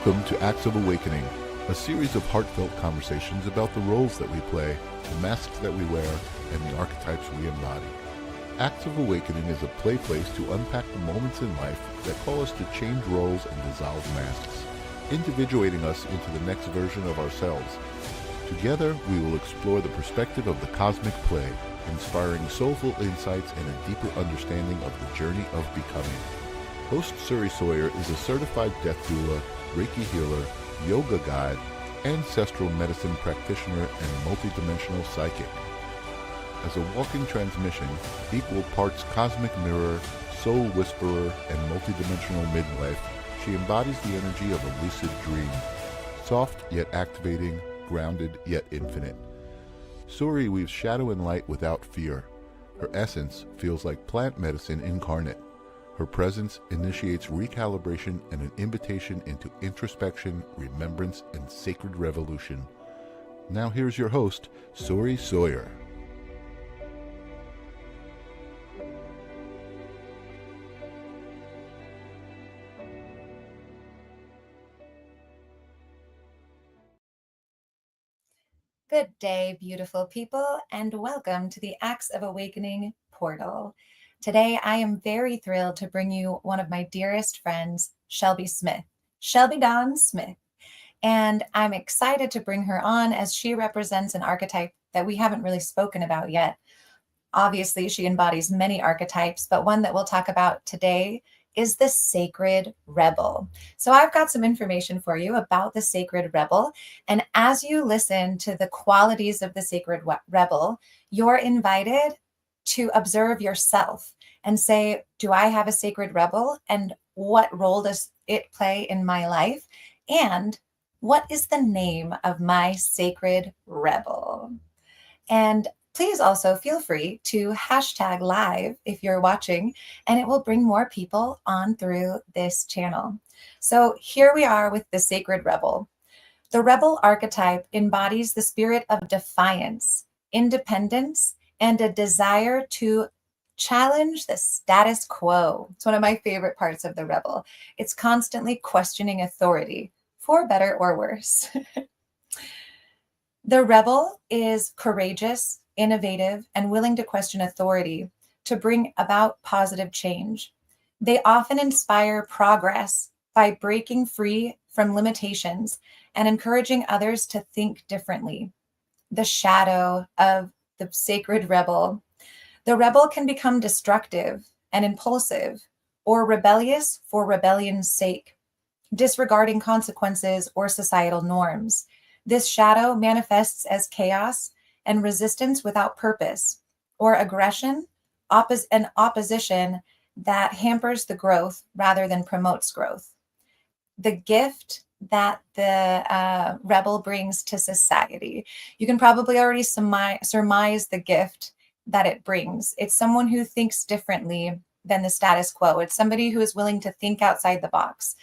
Welcome to Acts of Awakening, a series of heartfelt conversations about the roles that we play, the masks that we wear, and the archetypes we embody. Acts of Awakening is a play place to unpack the moments in life that call us to change roles and dissolve masks, individuating us into the next version of ourselves. Together, we will explore the perspective of the cosmic play, inspiring soulful insights and a deeper understanding of the journey of becoming. Host Suri Sawyer is a certified death doula, Reiki healer, yoga guide, ancestral medicine practitioner, and multidimensional psychic. As a walking transmission, equal parts cosmic mirror, soul whisperer, and multidimensional midwife, she embodies the energy of a lucid dream, soft yet activating, grounded yet infinite. Suri weaves shadow and light without fear. Her essence feels like plant medicine incarnate. Her presence initiates recalibration and an invitation into introspection, remembrance, and sacred revolution. Now here's your host, Suri Sawyer. Good day, beautiful people, and welcome to the Acts of Awakening portal. Today, I am very thrilled to bring you one of my dearest friends, Shelby Smith, Shelby Dawn Smith. And I'm excited to bring her on as she represents an archetype that we haven't really spoken about yet. Obviously, she embodies many archetypes, but one that we'll talk about today is the sacred rebel. So I've got some information for you about the sacred rebel. And as you listen to the qualities of the sacred rebel, you're invited to observe yourself and say, do I have a sacred rebel? And what role does it play in my life? And what is the name of my sacred rebel? And please also feel free to hashtag live if you're watching, and it will bring more people on through this channel. So here we are with the sacred rebel. The rebel archetype embodies the spirit of defiance, independence, and a desire to challenge the status quo. It's one of my favorite parts of the rebel. It's constantly questioning authority, for better or worse. The rebel is courageous, innovative, and willing to question authority to bring about positive change. They often inspire progress by breaking free from limitations and encouraging others to think differently. The shadow of the sacred rebel. The rebel can become destructive and impulsive or rebellious for rebellion's sake, disregarding consequences or societal norms. This shadow manifests as chaos and resistance without purpose, or aggression and opposition that hampers the growth rather than promotes growth. The gift that the rebel brings to society. You can probably already surmise the gift that it brings. It's someone who thinks differently than the status quo. It's somebody who is willing to think outside the box.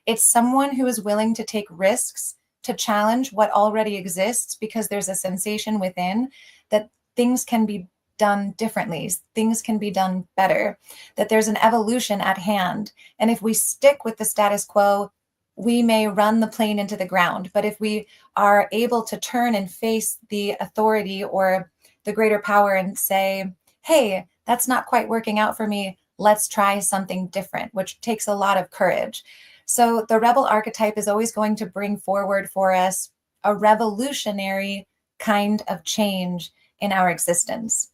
It's someone who is willing to take risks to challenge what already exists because there's a sensation within that things can be done differently, things can be done better, that there's an evolution at hand. And if we stick with the status quo, we may run the plane into the ground. But if we are able to turn and face the authority or the greater power and say, hey, that's not quite working out for me, let's try something different, which takes a lot of courage. So the rebel archetype is always going to bring forward for us a revolutionary kind of change in our existence.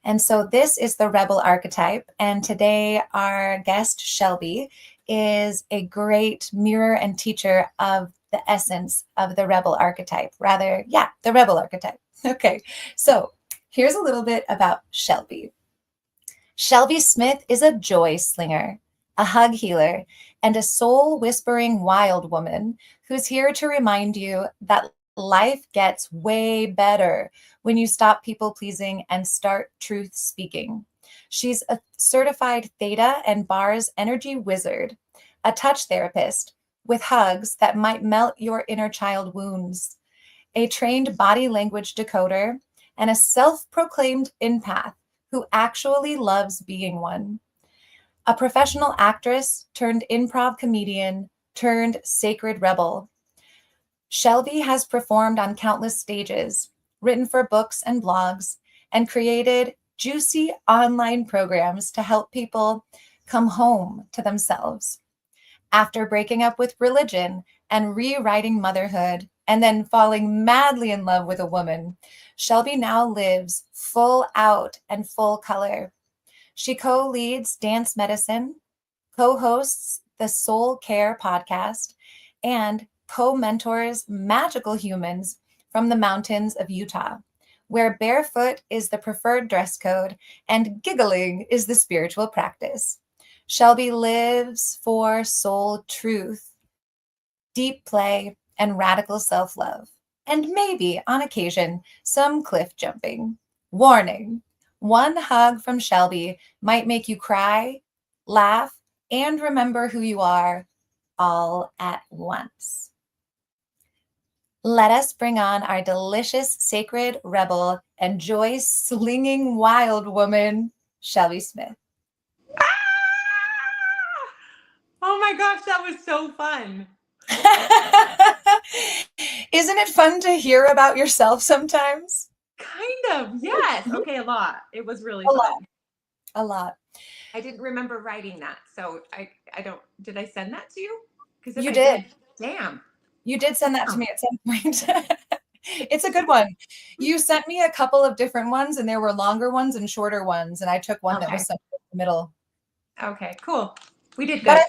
And so this is the rebel archetype. And today our guest, Shelby, is a great mirror and teacher of the essence of the rebel archetype. The rebel archetype. Okay, so here's a little bit about Shelby. Shelby Smith is a joy slinger, a hug healer, and a soul-whispering wild woman who's here to remind you that life gets way better when you stop people-pleasing and start truth-speaking. She's a certified Theta and Bars energy wizard, a touch therapist with hugs that might melt your inner child wounds, a trained body language decoder, and a self-proclaimed empath who actually loves being one. A professional actress turned improv comedian turned sacred rebel. Shelby has performed on countless stages, written for books and blogs, and created juicy online programs to help people come home to themselves. After breaking up with religion and rewriting motherhood, and then falling madly in love with a woman, Shelby now lives full out and full color. She co leads Dance Medicine, co hosts the Soul Care podcast, and co mentors magical humans from the mountains of Utah, where barefoot is the preferred dress code and giggling is the spiritual practice. Shelby lives for soul truth, deep play, and radical self love, and maybe on occasion some cliff jumping. Warning: one hug from Shelby might make you cry, laugh, and remember who you are all at once. Let us bring on our delicious sacred rebel and joy slinging wild woman, Shelby Smith. Oh my gosh, that was so fun. Isn't it fun to hear about yourself sometimes? Kind of, yes. Okay, a lot. It was really A fun. A lot. I didn't remember writing that, so I don't. Did I send that to you? Because You did. Damn. You did send that to me at some point. It's a good one. You sent me a couple of different ones, and there were longer ones and shorter ones, and I took one that was somewhere in the middle. Okay, cool. We did good. But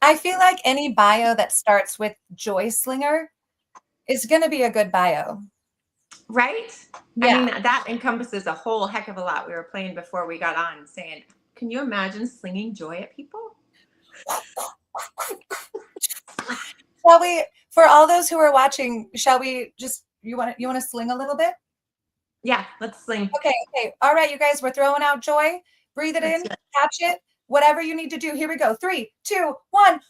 I feel like any bio that starts with Joy Slinger is going to be a good bio. Right? Yeah. I mean, that encompasses a whole heck of a lot. We were playing before we got on saying, can you imagine slinging joy at people? Shall we, for all those who are watching, shall we just, you want to sling a little bit? Yeah, let's sling. Okay. All right, you guys, we're throwing out joy. Breathe it in, catch it, whatever you need to do. Here we go. 3, 2, 1.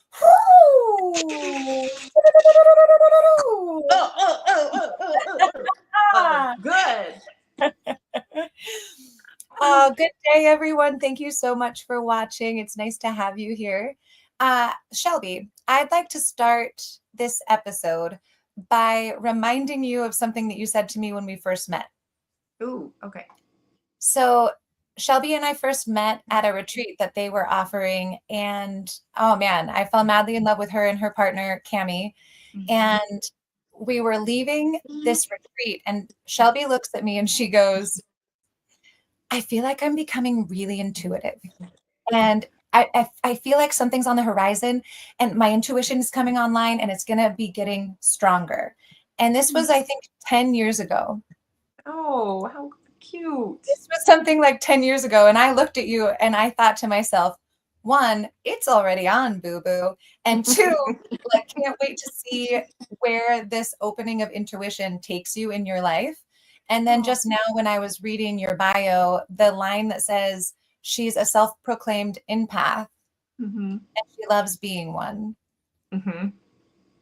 Good. Good day, everyone. Thank you so much for watching. It's nice to have you here. Shelby, I'd like to start this episode by reminding you of something that you said to me when we first met. Ooh, okay. So Shelby and I first met at a retreat that they were offering, and oh man, I fell madly in love with her and her partner, Cammie. Mm-hmm. And we were leaving this retreat, and Shelby looks at me and she goes, I feel like I'm becoming really intuitive. And I feel like something's on the horizon and my intuition is coming online and it's going to be getting stronger. And this was, I think, 10 years ago. Oh, how cute. This was something like 10 years ago. And I looked at you and I thought to myself, 1, it's already on, boo-boo. And 2, I can't wait to see where this opening of intuition takes you in your life. And then just now when I was reading your bio, the line that says, she's a self-proclaimed empath, and she loves being one. Mm-hmm.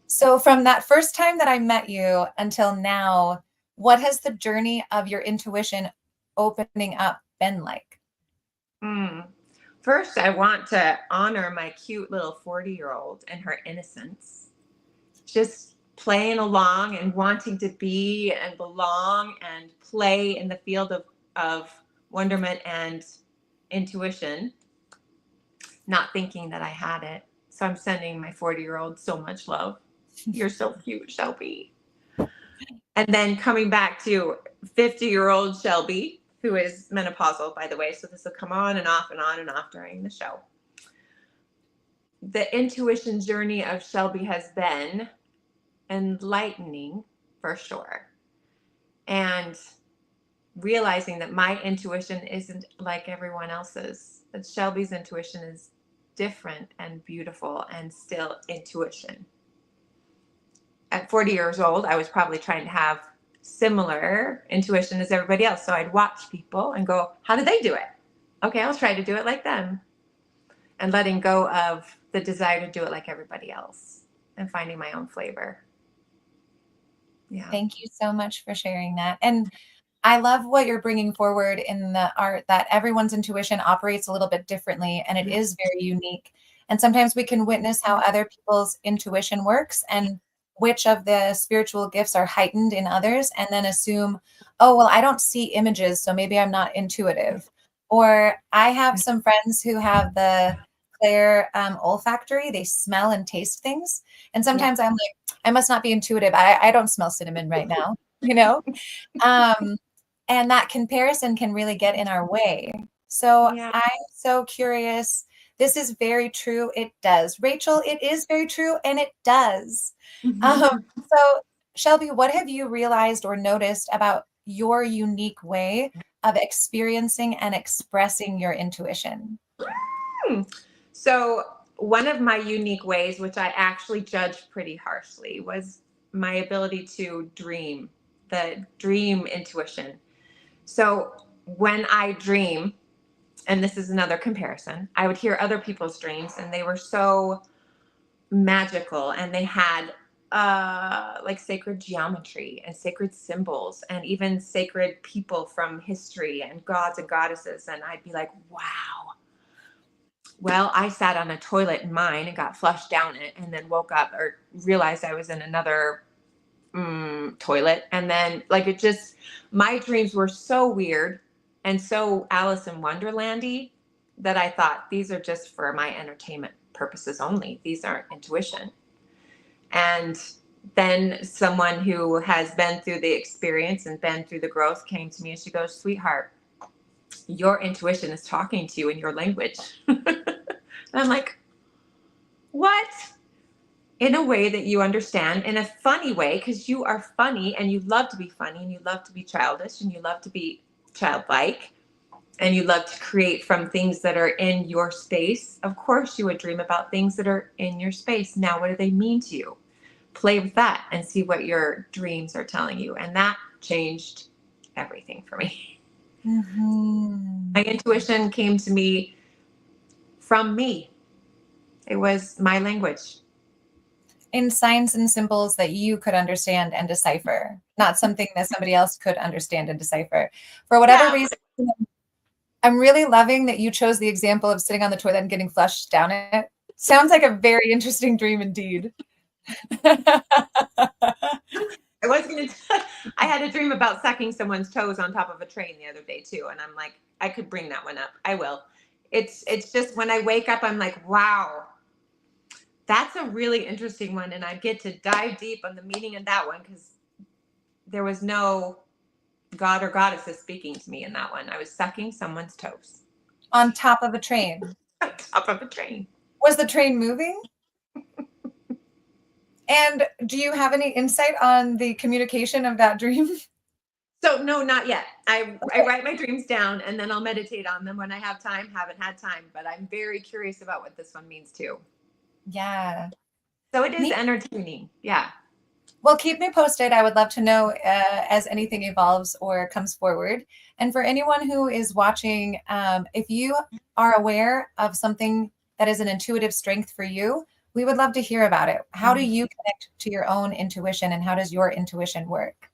So from that first time that I met you until now, what has the journey of your intuition opening up been like? First, I want to honor my cute little 40-year-old and her innocence. Just playing along and wanting to be and belong and play in the field of wonderment and intuition, not thinking that I had it. So I'm sending my 40-year-old so much love. You're so cute, Shelby. And then coming back to 50-year-old Shelby, who is menopausal, by the way. So this will come on and off and on and off during the show. The intuition journey of Shelby has been enlightening for sure. And realizing that my intuition isn't like everyone else's, that Shelby's intuition is different and beautiful and still intuition. At 40 years old, I was probably trying to have similar intuition as everybody else. So I'd watch people and go, how do they do it? Okay, I'll try to do it like them. And letting go of the desire to do it like everybody else and finding my own flavor. Yeah. Thank you so much for sharing that. And I love what you're bringing forward in the art, that everyone's intuition operates a little bit differently and it is very unique. And sometimes we can witness how other people's intuition works and which of the spiritual gifts are heightened in others, and then assume, oh, well, I don't see images, so maybe I'm not intuitive. Or I have some friends who have the clair olfactory, they smell and taste things. And Yeah. sometimes I'm like, I must not be intuitive. I don't smell cinnamon right now, you know? And that comparison can really get in our way. So Yeah. I'm so curious. This is very true. It does. Rachel, it is very true. And it does. So, Shelby, what have you realized or noticed about your unique way of experiencing and expressing your intuition? Hmm. So, one of my unique ways, which I actually judged pretty harshly, was my ability to dream, the dream intuition. So, when I dream, and this is another comparison, I would hear other people's dreams and they were so magical and they had like sacred geometry and sacred symbols and even sacred people from history and gods and goddesses. And I'd be like, wow. Well, I sat on a toilet in mine and got flushed down it and then woke up or realized I was in another toilet. And then, like, it just, my dreams were so weird and so Alice in Wonderlandy that I thought these are just for my entertainment purposes only. These aren't intuition. And then someone who has been through the experience and been through the growth came to me and she goes, sweetheart, your intuition is talking to you in your language. And I'm like, what? In a way that you understand, in a funny way, because you are funny and you love to be funny and you love to be childish and you love to be childlike and you love to create from things that are in your space. Of course, you would dream about things that are in your space. Now, what do they mean to you? Play with that and see what your dreams are telling you. And that changed everything for me. Mm-hmm. My intuition came to me from me. It was my language. In signs and symbols that you could understand and decipher, not something that somebody else could understand and decipher. For whatever reason, I'm really loving that you chose the example of sitting on the toilet and getting flushed down it. Sounds like a very interesting dream indeed. I was going to I had a dream about sucking someone's toes on top of a train the other day too. And I'm like, I could bring that one up. I will. It's just when I wake up, I'm like, wow, that's a really interesting one. And I get to dive deep on the meaning of that one because there was no god or goddesses speaking to me in that one. I was sucking someone's toes On top of a train. on top of a train. Was the train moving? And do you have any insight on the communication of that dream? So no, not yet. I write my dreams down and then I'll meditate on them when I have time. Haven't had time, but I'm very curious about what this one means too. Yeah. So it is entertaining. Yeah. Well, keep me posted. I would love to know as anything evolves or comes forward. And for anyone who is watching, if you are aware of something that is an intuitive strength for you, we would love to hear about it. How do you connect to your own intuition and how does your intuition work?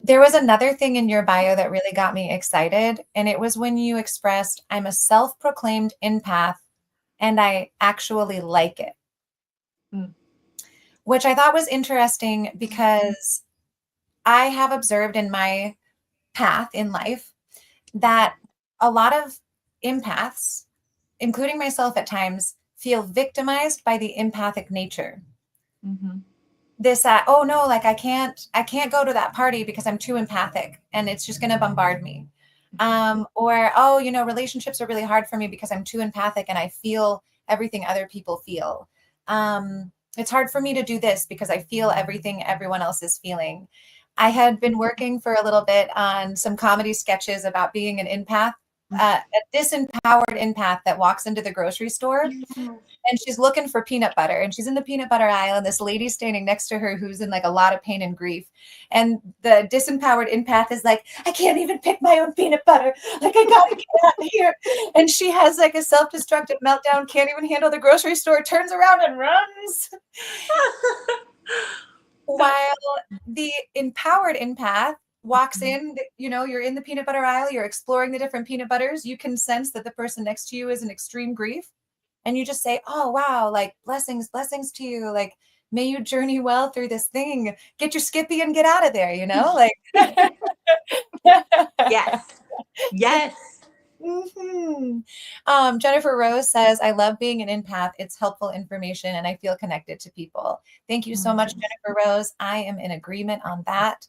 There was another thing in your bio that really got me excited. And it was when you expressed, I'm a self-proclaimed empath and I actually like it. Which I thought was interesting because I have observed in my path in life that a lot of empaths, including myself at times, feel victimized by the empathic nature. Mm-hmm. This, oh no, like I can't go to that party because I'm too empathic and it's just going to bombard me. Or, oh, you know, relationships are really hard for me because I'm too empathic and I feel everything other people feel. It's hard for me to do this because I feel everything everyone else is feeling. I had been working for a little bit on some comedy sketches about being an empath, a disempowered empath that walks into the grocery store and she's looking for peanut butter and she's in the peanut butter aisle and this lady's standing next to her who's in like a lot of pain and grief. And the disempowered empath is like, I can't even pick my own peanut butter. Like I gotta get out of here. And she has like a self-destructive meltdown, can't even handle the grocery store, turns around and runs. While the empowered empath walks in, you know, you're in the peanut butter aisle, you're exploring the different peanut butters. You can sense that the person next to you is in extreme grief. and you just say, oh, wow, like blessings to you. Like, may you journey well through this thing. Get your Skippy and get out of there, like. Yes. Yes. Jennifer Rose says, I love being an empath. It's helpful information and I feel connected to people. Thank you so much, Jennifer Rose. I am in agreement on that.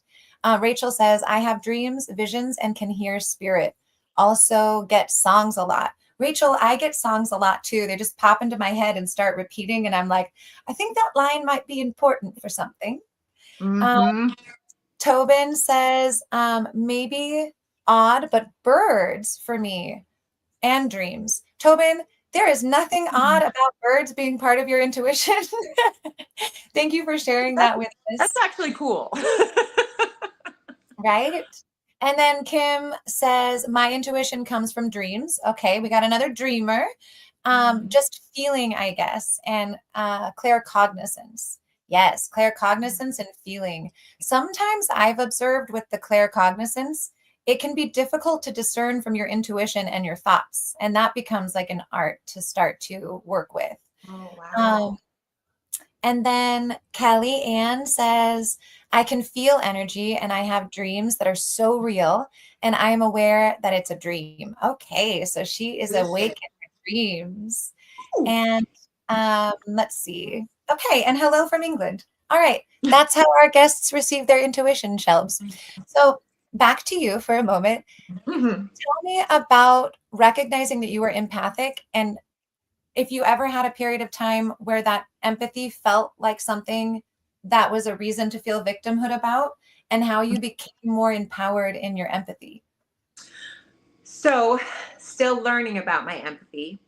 Rachel says, I have dreams, visions, and can hear spirit. Also get songs a lot. Rachel, I get songs a lot too. They just pop into my head and start repeating. And I'm like, I think that line might be important for something. Tobin says, maybe odd, but birds for me and dreams. Tobin, there is nothing odd about birds being part of your intuition. Thank you for sharing that with us. That's actually cool. Right? And then Kim says, my intuition comes from dreams. Okay, we got another dreamer. Just feeling, I guess, and claircognizance. Yes, claircognizance and feeling. Sometimes I've observed with the claircognizance, it can be difficult to discern from your intuition and your thoughts. And that becomes like an art to start to work with. Oh, wow. And then Kelly Ann says, I can feel energy and I have dreams that are so real. And I am aware that it's a dream. Okay, so she is awake in her dreams. Ooh. And let's see. Okay, and hello from England. All right, that's how our guests receive their intuition, Shelbs. So back to you for a moment. Tell me about recognizing that you were empathic, and if you ever had a period of time where that empathy felt like something that was a reason to feel victimhood about, and how you became more empowered in your empathy. So still learning about my empathy.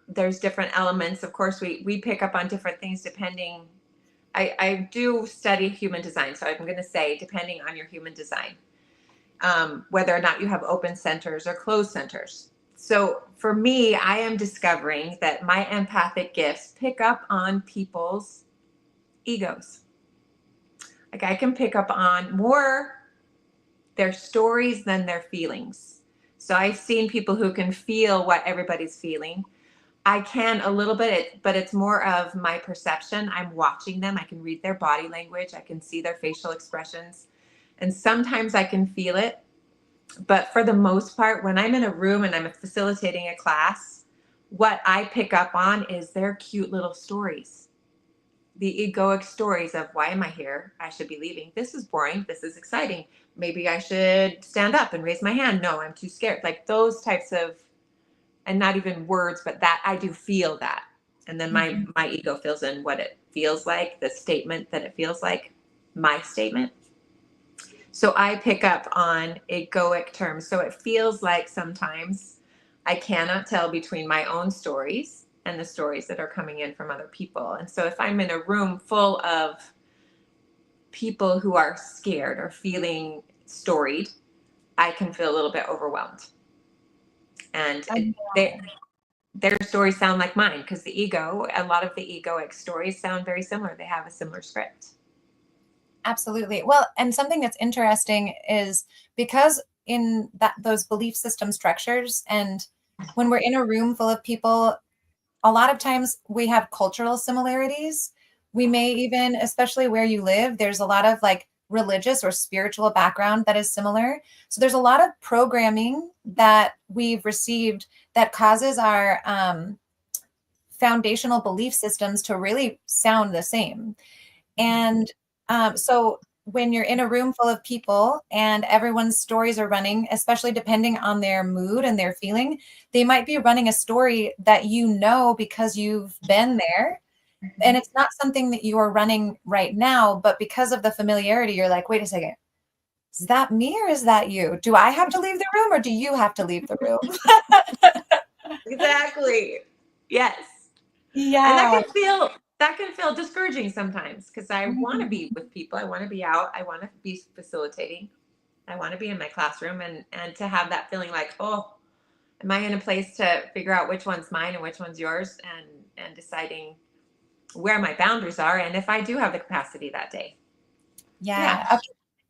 There's different elements. Of course, we pick up on different things depending. I do study human design. So I'm going to say, depending on your human design, whether or not you have open centers or closed centers. So for me, I am discovering that my empathic gifts pick up on people's egos. Like I can pick up on more their stories than their feelings. So I've seen people who can feel what everybody's feeling. I can a little bit, but it's more of my perception. I'm watching them. I can read their body language. I can see their facial expressions. And sometimes I can feel it. But for the most part, when I'm in a room and I'm facilitating a class, what I pick up on is their cute little stories. The egoic stories of, why am I here? I should be leaving. This is boring. This is exciting. Maybe I should stand up and raise my hand. No, I'm too scared. Like those types of, and not even words, but that I do feel that. And then my ego fills in what it feels like, the statement that it feels like, my statement. So I pick up on egoic terms. So it feels like sometimes I cannot tell between my own stories and the stories that are coming in from other people. And so if I'm in a room full of people who are scared or feeling storied, I can feel a little bit overwhelmed. And their stories sound like mine, because the ego, a lot of the egoic stories sound very similar. They have a similar script. Absolutely. Well, and something that's interesting is because in those belief system structures, and when we're in a room full of people, a lot of times we have cultural similarities. We may even, especially where you live, there's a lot of like religious or spiritual background that is similar. So there's a lot of programming that we've received that causes our foundational belief systems to really sound the same. And so when you're in a room full of people and everyone's stories are running, especially depending on their mood and their feeling, they might be running a story that you know because you've been there. And it's not something that you are running right now, but because of the familiarity, you're like, wait a second, is that me or is that you? Do I have to leave the room or do you have to leave the room? Exactly. Yes. Yeah. And that can feel discouraging sometimes, because I want to be with people. I want to be out. I want to be facilitating. I want to be in my classroom and to have that feeling like, oh, am I in a place to figure out which one's mine and which one's yours, and deciding where my boundaries are and if I do have the capacity that day. Yeah. Okay.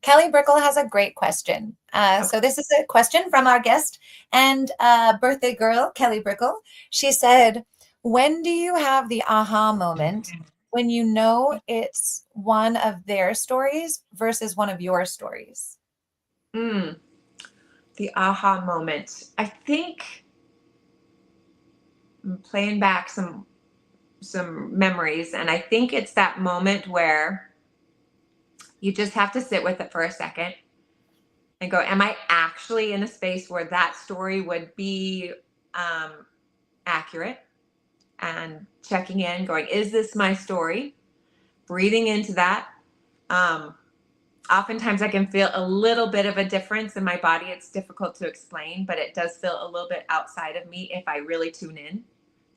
Kelly Brickle has a great question. So this is a question from our guest and birthday girl, Kelly Brickle. She said, When do you have the aha moment when you know it's one of their stories versus one of your stories? Mm, the aha moment. I think I'm playing back some memories, and I think it's that moment where you just have to sit with it for a second and go, am I actually in a space where that story would be um, accurate? And checking in, going, is this my story? Breathing into that. Um, Oftentimes I can feel a little bit of a difference in my body. It's difficult to explain, but it does feel a little bit outside of me if I really tune in.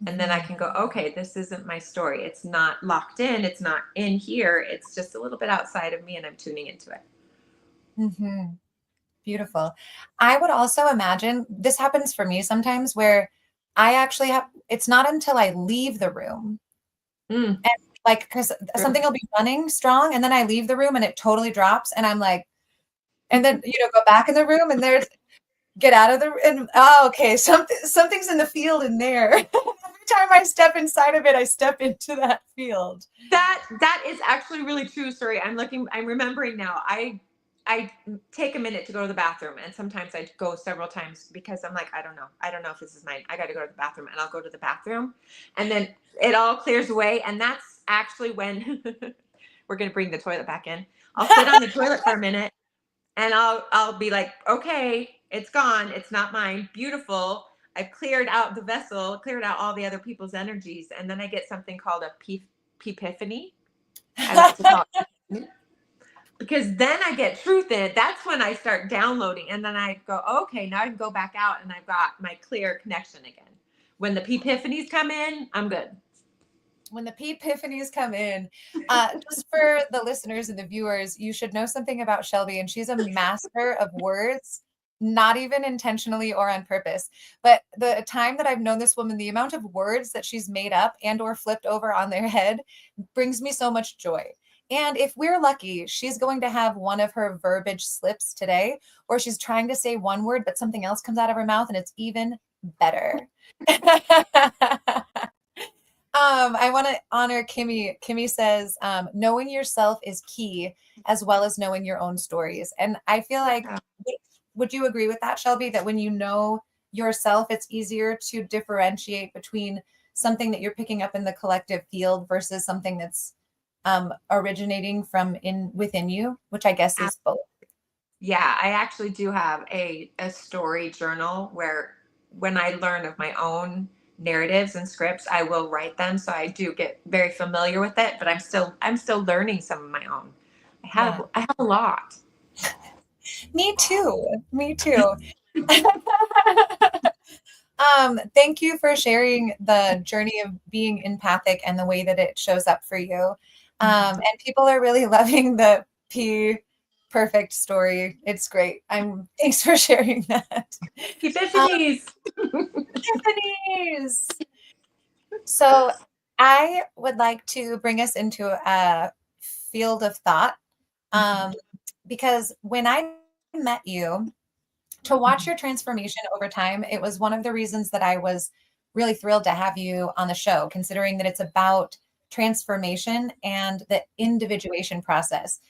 And then I can go, okay, this isn't my story. It's not locked in. It's not in here. It's just a little bit outside of me, and I'm tuning into it. Mm-hmm. Beautiful. I would also imagine this happens for me sometimes where I actually have, it's not until I leave the room Mm, and like, because true. something will be running strong and then I leave the room and it totally drops. And I'm like, and then, go back in the room and there's, get out of the, and oh, okay, something's in the field in there. Every time I step inside of it, I step into that field. That is actually really true. Sorry, I'm remembering now. I take a minute to go to the bathroom, and sometimes I go several times because I'm like, I don't know if this is mine. I got to go to the bathroom, and I'll go to the bathroom, and then it all clears away, and that's actually when we're gonna bring the toilet back in. I'll sit on the toilet for a minute, and I'll be like, okay, it's gone. It's not mine. Beautiful. I've cleared out the vessel, cleared out all the other people's energies, and then I get something called a epiphany. I like to call it, because then I get truth in it. That's when I start downloading, and then I go, okay, now I can go back out, and I've got my clear connection again. When the epiphanies come in, I'm good. When the epiphanies come in, just for the listeners and the viewers, you should know something about Shelby, and she's a master of words, not even intentionally or on purpose. But the time that I've known this woman, the amount of words that she's made up and or flipped over on their head brings me so much joy. And if we're lucky, she's going to have one of her verbiage slips today, or she's trying to say one word, but something else comes out of her mouth, and it's even better. I want to honor Kimmy. Kimmy says, knowing yourself is key as well as knowing your own stories. And I feel like, would you agree with that, Shelby, that when you know yourself, it's easier to differentiate between something that you're picking up in the collective field versus something that's originating from within you, which I guess is both. Yeah, I actually do have a story journal where when I learn of my own narratives and scripts, I will write them. So I do get very familiar with it, but I'm still learning some of my own. Yeah. I have a lot. Me too. Me too. Thank you for sharing the journey of being empathic and the way that it shows up for you. And people are really loving the P perfect story. It's great. Thanks for sharing that. Epiphanies. Tiffany's. So I would like to bring us into a field of thought. Because when I met you, to watch your transformation over time, it was one of the reasons that I was really thrilled to have you on the show, considering that it's about transformation and the individuation process.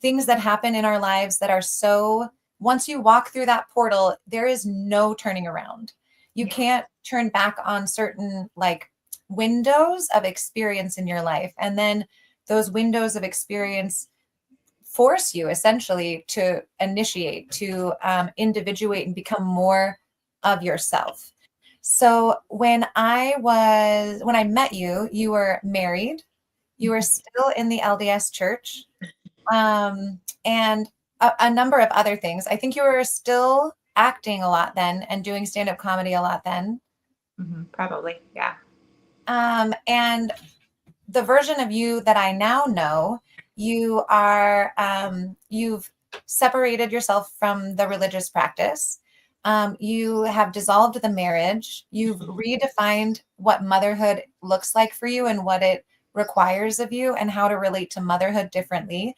Things that happen in our lives that are so, once you walk through that portal, there is no turning around. You can't turn back on certain like windows of experience in your life. And then those windows of experience force you essentially to initiate, to individuate and become more of yourself. So when I met you, you were married, you were still in the LDS church, and a number of other things. I think you were still acting a lot then and doing stand-up comedy a lot then. Probably, yeah. And the version of you that I now know, you are, you've separated yourself from the religious practice. You have dissolved the marriage. You've redefined what motherhood looks like for you and what it requires of you and how to relate to motherhood differently.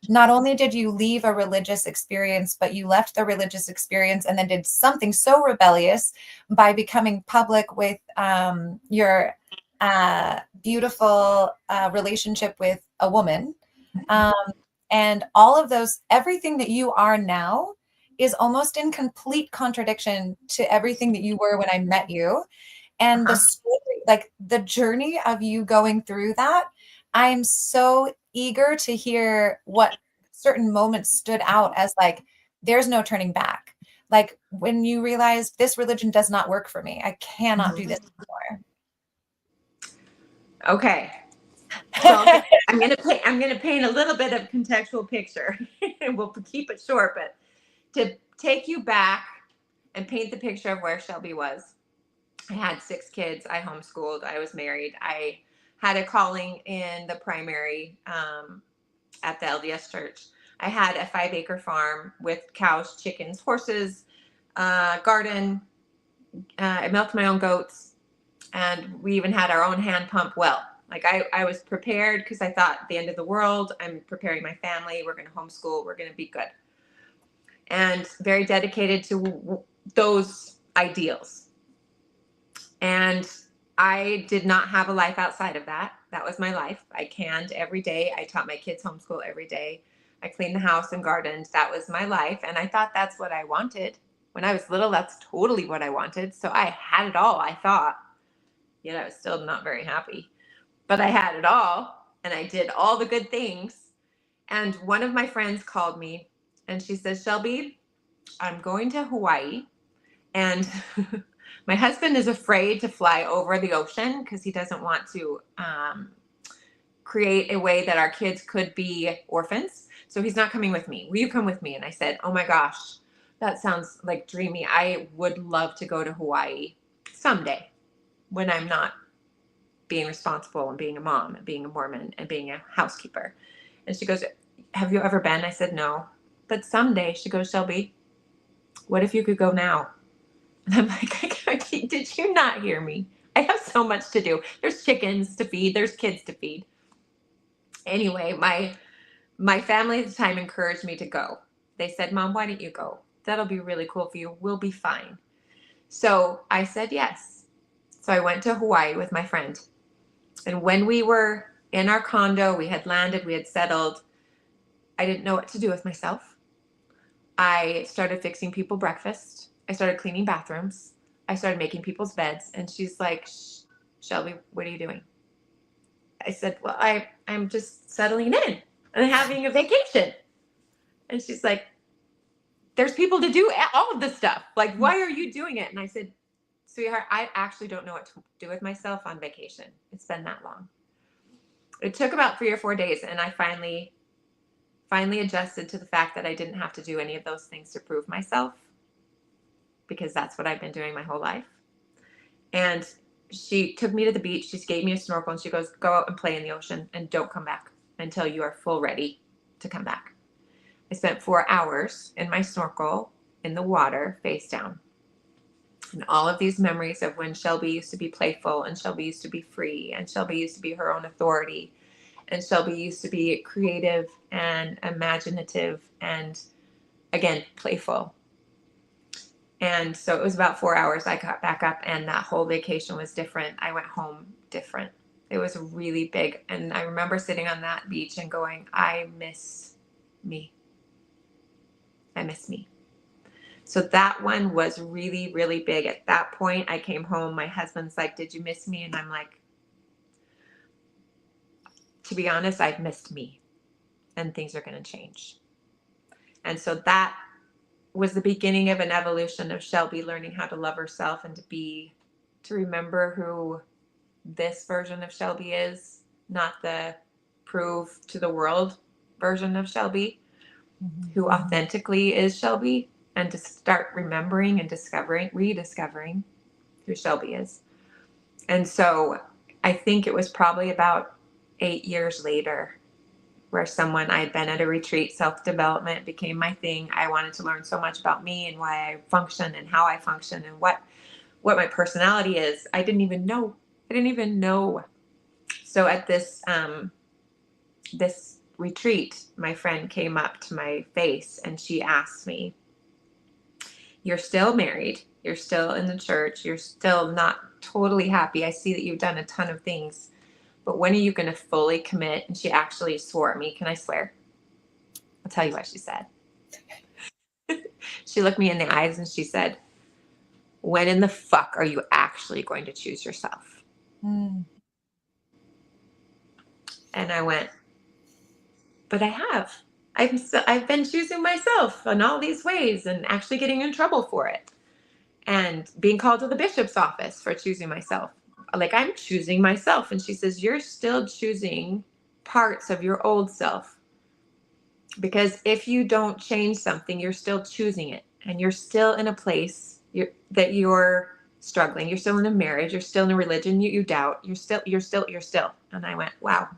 Not only did you leave a religious experience, but you left the religious experience and then did something so rebellious by becoming public with your beautiful relationship with a woman. Um, and all of those, everything that you are now is almost in complete contradiction to everything that you were when I met you. And the Uh-huh. story, like the journey of you going through that, I am so eager to hear what certain moments stood out as like, there's no turning back. Like when you realized this religion does not work for me, I cannot do this anymore. Okay. So I'm gonna paint a little bit of contextual picture. And we'll keep it short, but to take you back and paint the picture of where Shelby was. I had 6 kids. I homeschooled. I was married. I had a calling in the primary at the LDS church. I had a 5-acre farm with cows, chickens, horses, garden. I milked my own goats, and we even had our own hand pump well. Like I was prepared because I thought the end of the world. I'm preparing my family. We're going to homeschool. We're going to be good. And very dedicated to those ideals. And I did not have a life outside of that. That was my life. I canned every day. I taught my kids homeschool every day. I cleaned the house and gardened. That was my life. And I thought that's what I wanted. When I was little, that's totally what I wanted. So I had it all, I thought. Yet I was still not very happy. But I had it all, and I did all the good things. And one of my friends called me, and she says, Shelby, I'm going to Hawaii, and my husband is afraid to fly over the ocean because he doesn't want to create a way that our kids could be orphans. So he's not coming with me. Will you come with me? And I said, oh my gosh, that sounds like dreamy. I would love to go to Hawaii someday when I'm not being responsible and being a mom and being a Mormon and being a housekeeper. And she goes, have you ever been? I said, no. But someday. She goes, Shelby, what if you could go now? And I'm like, did you not hear me? I have so much to do. There's chickens to feed. There's kids to feed. Anyway, my family at the time encouraged me to go. They said, Mom, why don't you go? That'll be really cool for you. We'll be fine. So I said yes. So I went to Hawaii with my friend. And when we were in our condo, we had landed, we had settled, I didn't know what to do with myself. I started fixing people breakfast. I started cleaning bathrooms. I started making people's beds. And she's like, Shelby, what are you doing? I said, well, I'm just settling in and having a vacation. And she's like, there's people to do all of this stuff. Like, why are you doing it? And I said, sweetheart, I actually don't know what to do with myself on vacation. It's been that long. It took about 3 or 4 days, and I finally adjusted to the fact that I didn't have to do any of those things to prove myself, because that's what I've been doing my whole life. And she took me to the beach. She gave me a snorkel, and she goes, go out and play in the ocean and don't come back until you are full ready to come back. I spent 4 hours in my snorkel in the water, face down. And all of these memories of when Shelby used to be playful, and Shelby used to be free, and Shelby used to be her own authority, and Shelby used to be creative and imaginative and, again, playful. And so it was about 4 hours. I got back up, and that whole vacation was different. I went home different. It was really big. And I remember sitting on that beach and going, I miss me. I miss me. So that one was really, really big. At that point, I came home. My husband's like, did you miss me? And I'm like, to be honest, I've missed me, and things are going to change. And so that was the beginning of an evolution of Shelby learning how to love herself and to remember who this version of Shelby is, not the prove to the world version of Shelby, who authentically is Shelby, and to start remembering and rediscovering who Shelby is. And so I think it was probably about 8 years later where I had been at a retreat, self-development became my thing. I wanted to learn so much about me and why I function and how I function and what my personality is. I didn't even know. So at this retreat, my friend came up to my face and she asked me, you're still married. You're still in the church. You're still not totally happy. I see that you've done a ton of things, but when are you going to fully commit? And she actually swore at me. Can I swear? I'll tell you what she said. She looked me in the eyes and she said, when in the fuck are you actually going to choose yourself? Mm. And I went, but I have. I've been choosing myself in all these ways and actually getting in trouble for it. And being called to the bishop's office for choosing myself. Like, I'm choosing myself. And she says, you're still choosing parts of your old self. Because if you don't change something, you're still choosing it. And you're still in a place that you're struggling. You're still in a marriage. You're still in a religion you doubt. You're still. And I went, wow.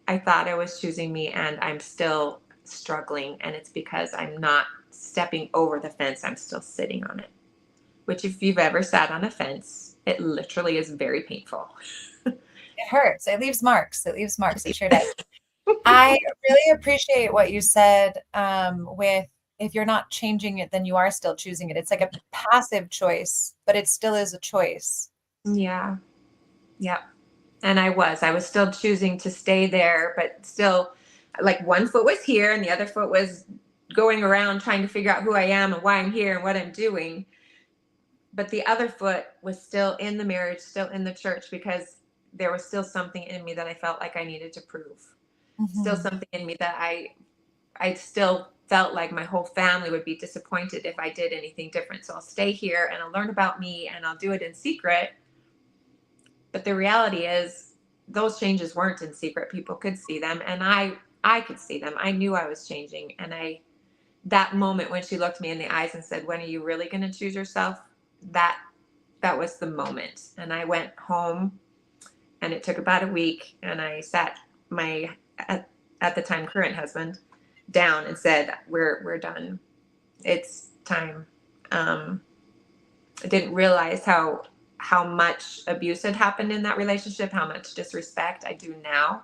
I thought I was choosing me and I'm still struggling. And it's because I'm not stepping over the fence. I'm still sitting on it. Which, if you've ever sat on a fence, it literally is very painful. It hurts. It leaves marks. It leaves marks. It sure does. I really appreciate what you said with, if you're not changing it, then you are still choosing it. It's like a passive choice, but it still is a choice. Yeah. Yep. And I was still choosing to stay there, but still, like, one foot was here and the other foot was going around trying to figure out who I am and why I'm here and what I'm doing. But the other foot was still in the marriage, still in the church, because there was still something in me that I felt like I needed to prove. Mm-hmm. Still something in me that I still felt like my whole family would be disappointed if I did anything different. So I'll stay here and I'll learn about me and I'll do it in secret. But the reality is those changes weren't in secret. People could see them and I could see them. I knew I was changing. And that moment when she looked me in the eyes and said, when are you really going to choose yourself? That was the moment. And I went home and it took about a week and I sat my, at the time, current husband down and said, we're done. It's time. I didn't realize how much abuse had happened in that relationship, how much disrespect. I do now,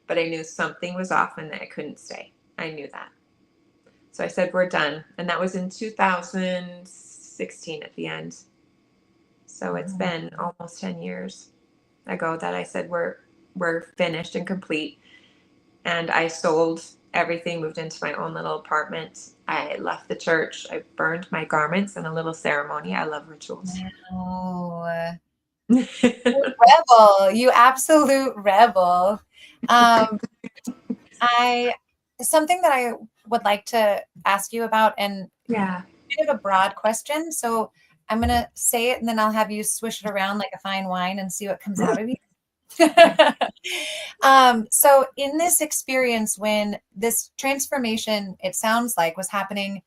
but I knew something was off and that I couldn't stay. I knew that. So I said, we're done. And that was in 2016 at the end. So it's been almost 10 years ago that I said, we're finished and complete. And I sold everything, moved into my own little apartment. I left the church. I burned my garments in a little ceremony. I love rituals. Oh, rebel, you absolute rebel. Something that I would like to ask you about, and Yeah. kind of a broad question. So I'm going to say it and then I'll have you swish it around like a fine wine and see what comes out of you. So in this experience, when this transformation, it sounds like, was happening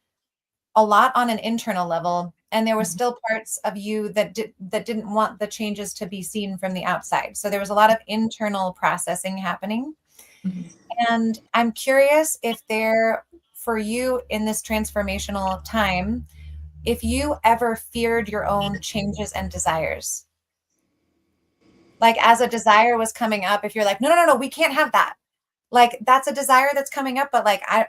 a lot on an internal level, and there were still parts of you that didn't want the changes to be seen from the outside. So there was a lot of internal processing happening. Mhm. And I'm curious if for you in this transformational time, if you ever feared your own changes and desires. Like, as a desire was coming up, if you're like, no, we can't have that. Like, that's a desire that's coming up, but like, I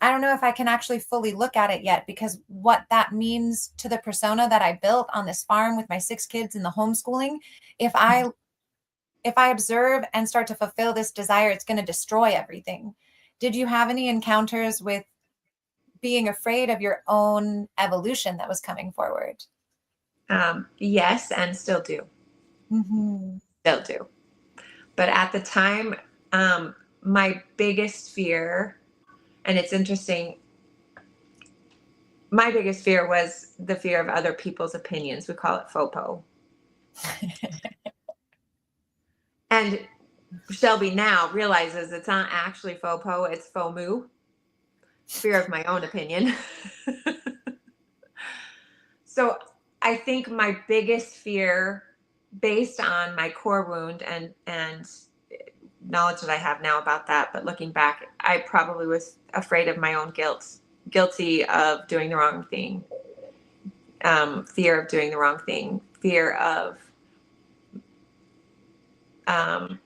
don't know if I can actually fully look at it yet, because what that means to the persona that I built on this farm with my 6 kids and the homeschooling, if I observe and start to fulfill this desire, it's going to destroy everything. Did you have any encounters with being afraid of your own evolution that was coming forward? Yes, and still do. Mm-hmm. Still do. But at the time, my biggest fear, and it's interesting, my biggest fear was the fear of other people's opinions. We call it FOPO. And Shelby now realizes it's not actually FOPO, it's FOMU, fear of my own opinion. So I think my biggest fear, based on my core wound and knowledge that I have now about that, but looking back, I probably was afraid of my own guilt, guilty of doing the wrong thing, fear of doing the wrong thing, fear of, am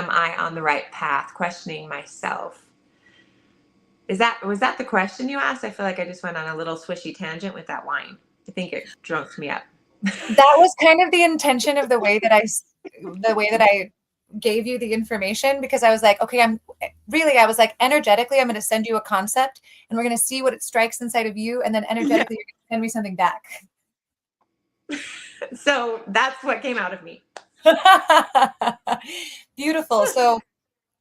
I on the right path, questioning myself. Was that the question you asked? I feel like I just went on a little swishy tangent with that wine. I think it drunk me up. That was kind of the intention of the way that I gave you the information, because I was like, okay, I was like, energetically, I'm going to send you a concept and we're going to see what it strikes inside of you. And then energetically, you're going to send me something back. So that's what came out of me. Beautiful. So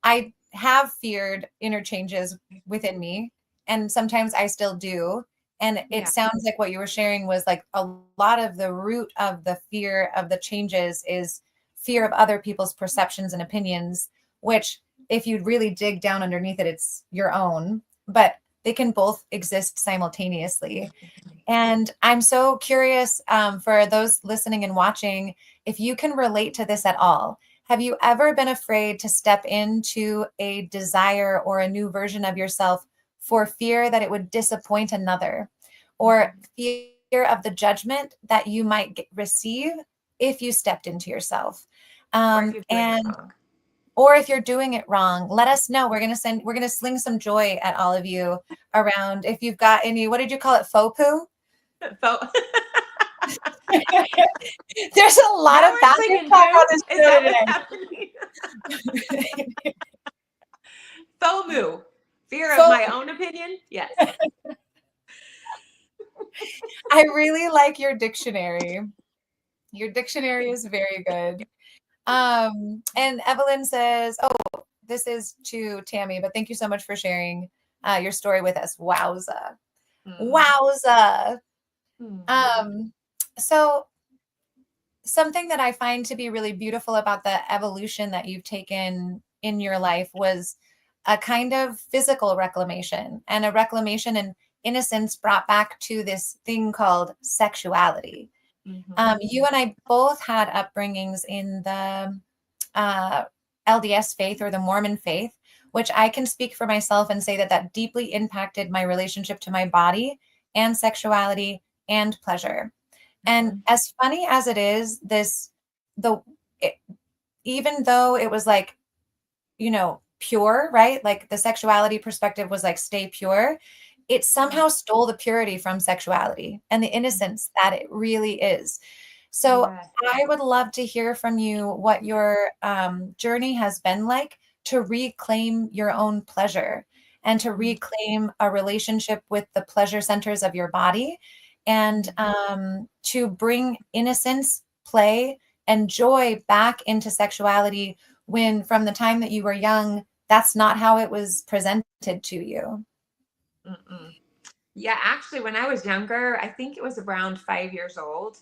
I have feared interchanges within me, and sometimes I still do. And it sounds like what you were sharing was like a lot of the root of the fear of the changes is fear of other people's perceptions and opinions, which if you really dig down underneath it, it's your own, but they can both exist simultaneously. And I'm so curious, for those listening and watching, if you can relate to this at all. Have you ever been afraid to step into a desire or a new version of yourself for fear that it would disappoint another, or fear of the judgment that you might receive if you stepped into yourself? Or if you're doing it wrong, let us know. We're going to sling some joy at all of you around. If you've got any, what did you call it? Faux poo? There's a lot of bathroom talk on this show today. FOMO, fear of my own opinion. Yes. I really like your dictionary. Your dictionary is very good. And Evelyn says, oh, this is to Tammy, but thank you so much for sharing your story with us. Wowza. Wowza. So something that I find to be really beautiful about the evolution that you've taken in your life was a kind of physical reclamation, and a reclamation and innocence brought back to this thing called sexuality. You and I both had upbringings in the LDS faith, or the Mormon faith, which I can speak for myself and say that deeply impacted my relationship to my body and sexuality and pleasure. And as funny as it is, even though it was like, pure, right? Like the sexuality perspective was like, stay pure. It somehow stole the purity from sexuality and the innocence that it really is. So I would love to hear from you what your journey has been like to reclaim your own pleasure and to reclaim a relationship with the pleasure centers of your body, and to bring innocence, play, and joy back into sexuality when, from the time that you were young, that's not how it was presented to you. Yeah, actually, when I was younger, I think it was around 5 years old,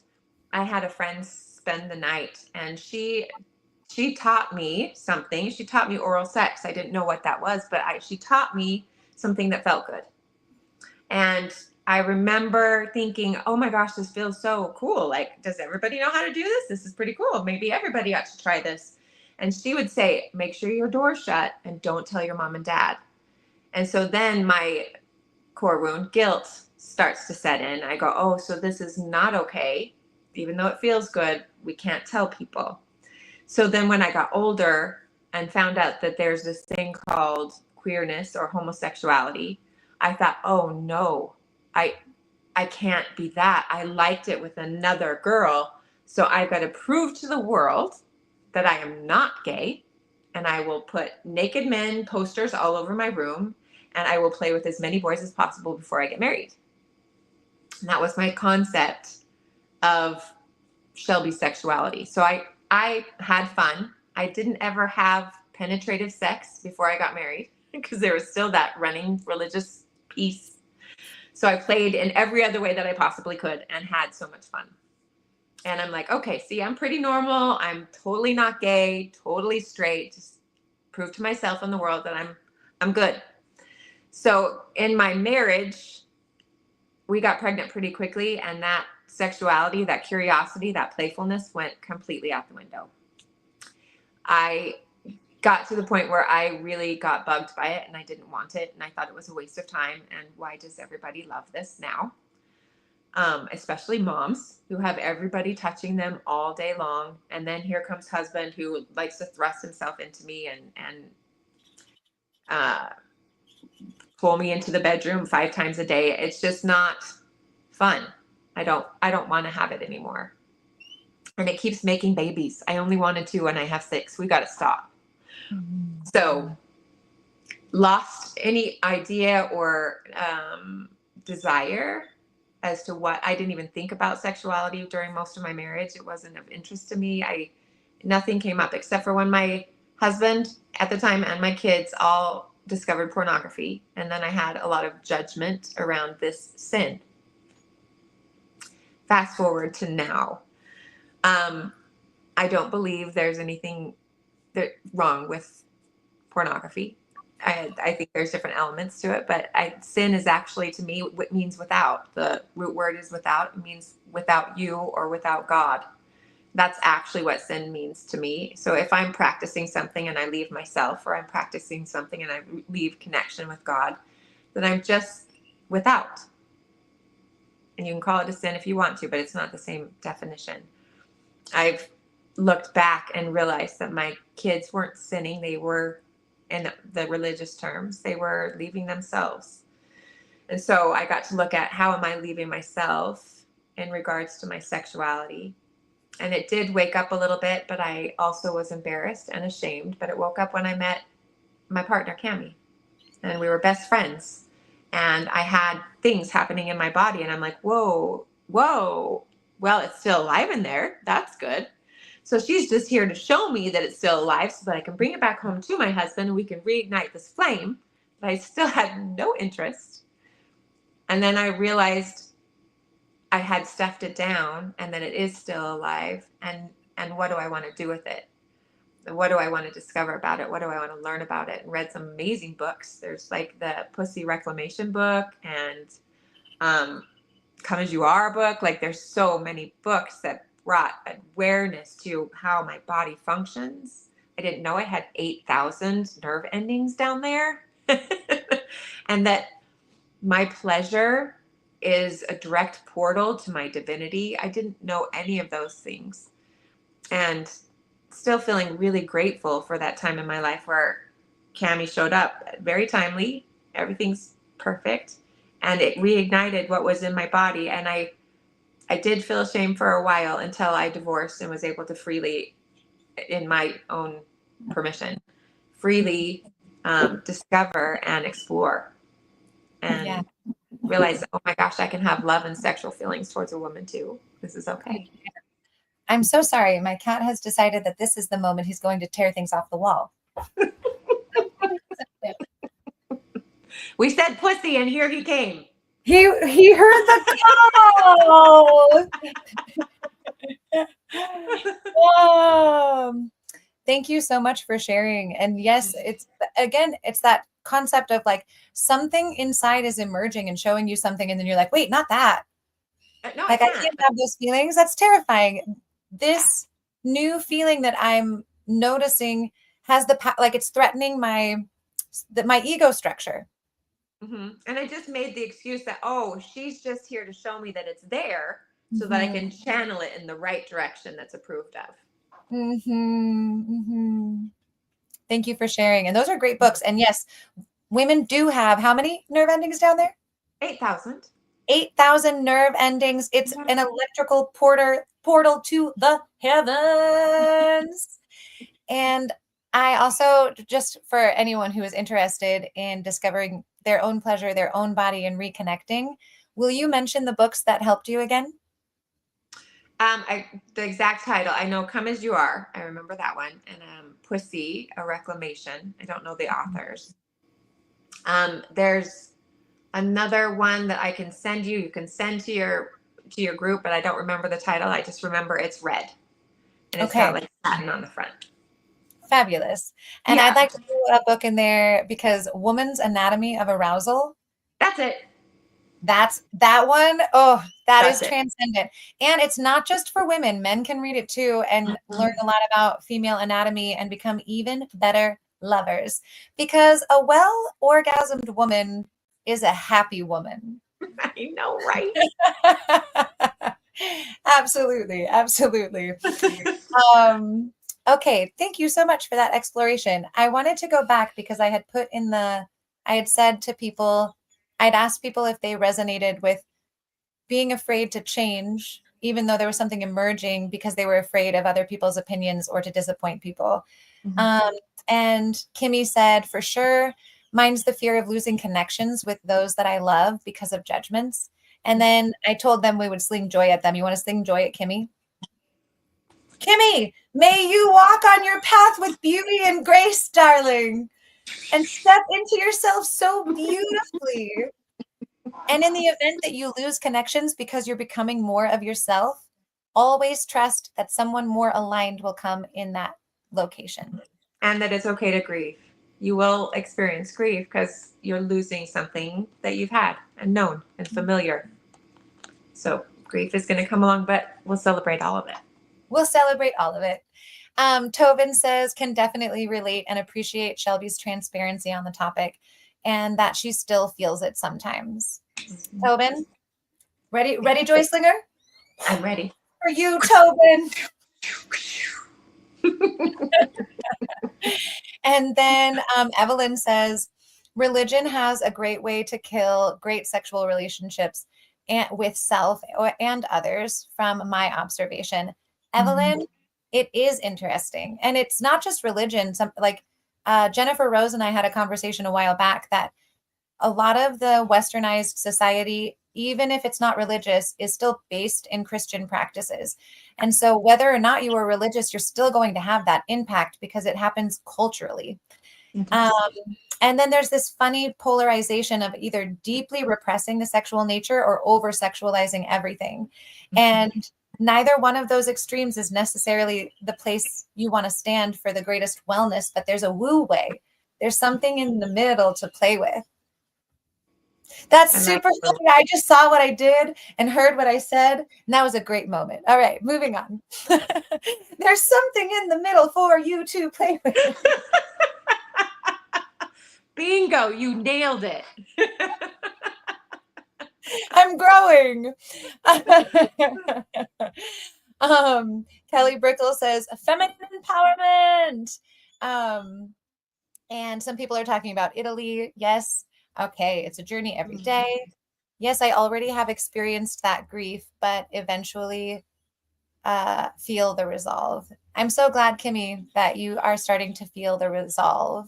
I had a friend spend the night, and she taught me something. She taught me oral sex. I didn't know what that was, but she taught me something that felt good. And I remember thinking, oh my gosh, this feels so cool. Like, does everybody know how to do this? This is pretty cool. Maybe everybody ought to try this. And she would say, make sure your door's shut and don't tell your mom and dad. And so then my core wound, guilt, starts to set in. I go, oh, so this is not okay. Even though it feels good, we can't tell people. So then when I got older and found out that there's this thing called queerness or homosexuality, I thought, oh no, I can't be that. I liked it with another girl. So I've got to prove to the world that I am not gay, and I will put naked men posters all over my room, and I will play with as many boys as possible before I get married. And that was my concept of Shelby's sexuality. So I had fun. I didn't ever have penetrative sex before I got married because there was still that running religious piece. So I played in every other way that I possibly could and had so much fun. And I'm like, okay, see, I'm pretty normal. I'm totally not gay, totally straight. Just prove to myself and the world that I'm good. So in my marriage, we got pregnant pretty quickly, and that sexuality, that curiosity, that playfulness went completely out the window. I got to the point where I really got bugged by it, and I didn't want it, and I thought it was a waste of time. And why does everybody love this now? Especially moms who have everybody touching them all day long. And then here comes husband who likes to thrust himself into me and pull me into the bedroom 5 times a day. It's just not fun. I don't want to have it anymore. And it keeps making babies. I only wanted 2 and I have 6. We got to stop. So lost any idea or desire as to what. I didn't even think about sexuality during most of my marriage. It wasn't of interest to me. Nothing came up except for when my husband at the time and my kids all discovered pornography. And then I had a lot of judgment around this sin. Fast forward to now. I don't believe there's anything wrong with pornography. I think there's different elements to it, but sin is actually, to me, what means without. The root word is without. It means without you or without God. That's actually what sin means to me. So if I'm practicing something and I leave myself, or I'm practicing something and I leave connection with God, then I'm just without. And you can call it a sin if you want to, but it's not the same definition. I've looked back and realized that my kids weren't sinning. They were, in the religious terms, they were leaving themselves. And so I got to look at, how am I leaving myself in regards to my sexuality? And it did wake up a little bit, but I also was embarrassed and ashamed. But it woke up when I met my partner, Cammie, and we were best friends. And I had things happening in my body, and I'm like, whoa, well, it's still alive in there. That's good. So she's just here to show me that it's still alive so that I can bring it back home to my husband and we can reignite this flame. But I still had no interest. And then I realized I had stuffed it down, and that it is still alive. And what do I want to do with it? What do I want to discover about it? What do I want to learn about it? And read some amazing books. There's like the Pussy Reclamation book and Come As You Are book. Like, there's so many books that brought awareness to how my body functions. I didn't know I had 8,000 nerve endings down there. And that my pleasure is a direct portal to my divinity. I didn't know any of those things. And still feeling really grateful for that time in my life where Cammie showed up very timely. Everything's perfect. And it reignited what was in my body. And I did feel ashamed for a while until I divorced and was able to freely, in my own permission, freely discover and explore. And realize, oh my gosh, I can have love and sexual feelings towards a woman too. This is okay. I'm so sorry. My cat has decided that this is the moment he's going to tear things off the wall. We said pussy, and here he came. He heard the call. Thank you so much for sharing. And yes, it's that concept of like something inside is emerging and showing you something, and then you're like, wait, not that. No, like I can't have those feelings. That's terrifying. This new feeling that I'm noticing has like it's threatening my ego structure. Mm-hmm. And I just made the excuse that, oh, she's just here to show me that it's there so that I can channel it in the right direction that's approved of. Thank you for sharing. And those are great books. And yes, women do have how many nerve endings down there? 8,000. 8,000 nerve endings. It's an electrical portal to the heavens. And I also, just for anyone who is interested in discovering their own pleasure, their own body, and reconnecting, will you mention the books that helped you again? The exact title, I know, Come As You Are. I remember that one. And Pussy, A Reclamation. I don't know the authors. There's another one that I can send you. You can send to your group, but I don't remember the title. I just remember it's red. And it's got like satin on the front. Fabulous. And I'd like to do a book in there because Woman's Anatomy of Arousal. That's it. That's that one. Oh, that's transcendent. And it's not just for women. Men can read it too and learn a lot about female anatomy and become even better lovers. Because a well-orgasmed woman is a happy woman. I know, right? Absolutely. Absolutely. Okay. Thank you so much for that exploration. I wanted to go back because I had put in the I had said to people, I'd asked people if they resonated with being afraid to change, even though there was something emerging because they were afraid of other people's opinions or to disappoint people. And Kimmy said, for sure, mine's the fear of losing connections with those that I love because of judgments. And then I told them we would sling joy at them. You want to sling joy at Kimmy? Kimmy, may you walk on your path with beauty and grace, darling, and step into yourself so beautifully. And in the event that you lose connections because you're becoming more of yourself, always trust that someone more aligned will come in that location. And that it's okay to grieve. You will experience grief because you're losing something that you've had and known and familiar. So grief is going to come along, but we'll celebrate all of it. We'll celebrate all of it. Tobin says, can definitely relate and appreciate Shelby's transparency on the topic and that she still feels it sometimes. Tobin, ready, Joy Slinger? I'm ready. For you, Tobin. And then Evelyn says, religion has a great way to kill great sexual relationships with self and others from my observation. Evelyn, it is interesting. And it's not just religion. Jennifer Rose and I had a conversation a while back that a lot of the westernized society, even if it's not religious, is still based in Christian practices. And so whether or not you are religious, you're still going to have that impact because it happens culturally. And then there's this funny polarization of either deeply repressing the sexual nature or over-sexualizing everything. And neither one of those extremes is necessarily the place you want to stand for the greatest wellness, but there's a woo way. There's something in the middle to play with. That's super funny. I just saw what I did and heard what I said, and that was a great moment. All right, moving on. There's something in the middle for you to play with. Bingo, you nailed it. I'm growing. Kelly Brickle says feminine empowerment. And some people are talking about Italy. Yes. Okay. It's a journey every day. Yes, I already have experienced that grief, but eventually feel the resolve. I'm so glad, Kimmy, that you are starting to feel the resolve.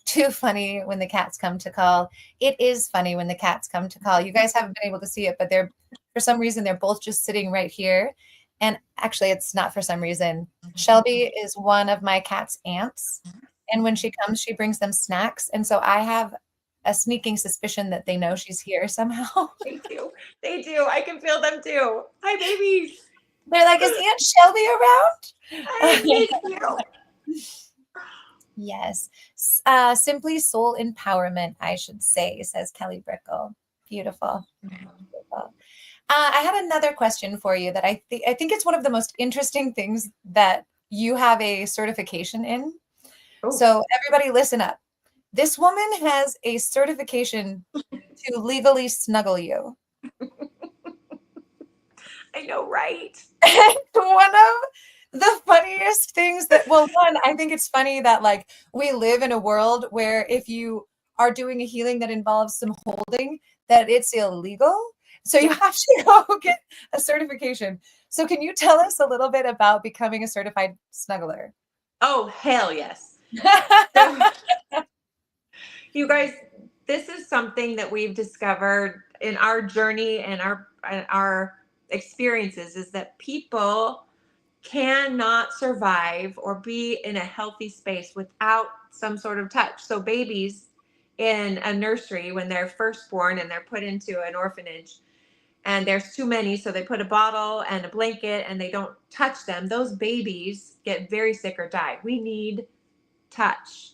Too funny when the cats come to call. It is funny when the cats come to call. You guys haven't been able to see it, but for some reason, they're both just sitting right here. And actually, it's not for some reason. Shelby is one of my cat's aunts. And when she comes, she brings them snacks. And so I have a sneaking suspicion that they know she's here somehow. They do. They do. I can feel them too. Hi, babies. They're like, is Aunt Shelby around? I miss you. Yes. Simply soul empowerment, I should say, says Kelly Brickle. Beautiful. Beautiful. I had another question for you that I think it's one of the most interesting things that you have a certification in. Oh. So everybody listen up. This woman has a certification to legally snuggle you. I know, right? And one of the funniest things one, I think it's funny that like we live in a world where if you are doing a healing that involves some holding, that it's illegal. So you have to go get a certification. So can you tell us a little bit about becoming a certified snuggler? Oh, hell yes. You guys, this is something that we've discovered in our journey and our experiences is that people cannot survive or be in a healthy space without some sort of touch. So babies in a nursery, when they're first born and they're put into an orphanage and there's too many, so they put a bottle and a blanket and they don't touch them, those babies get very sick or die. We need touch.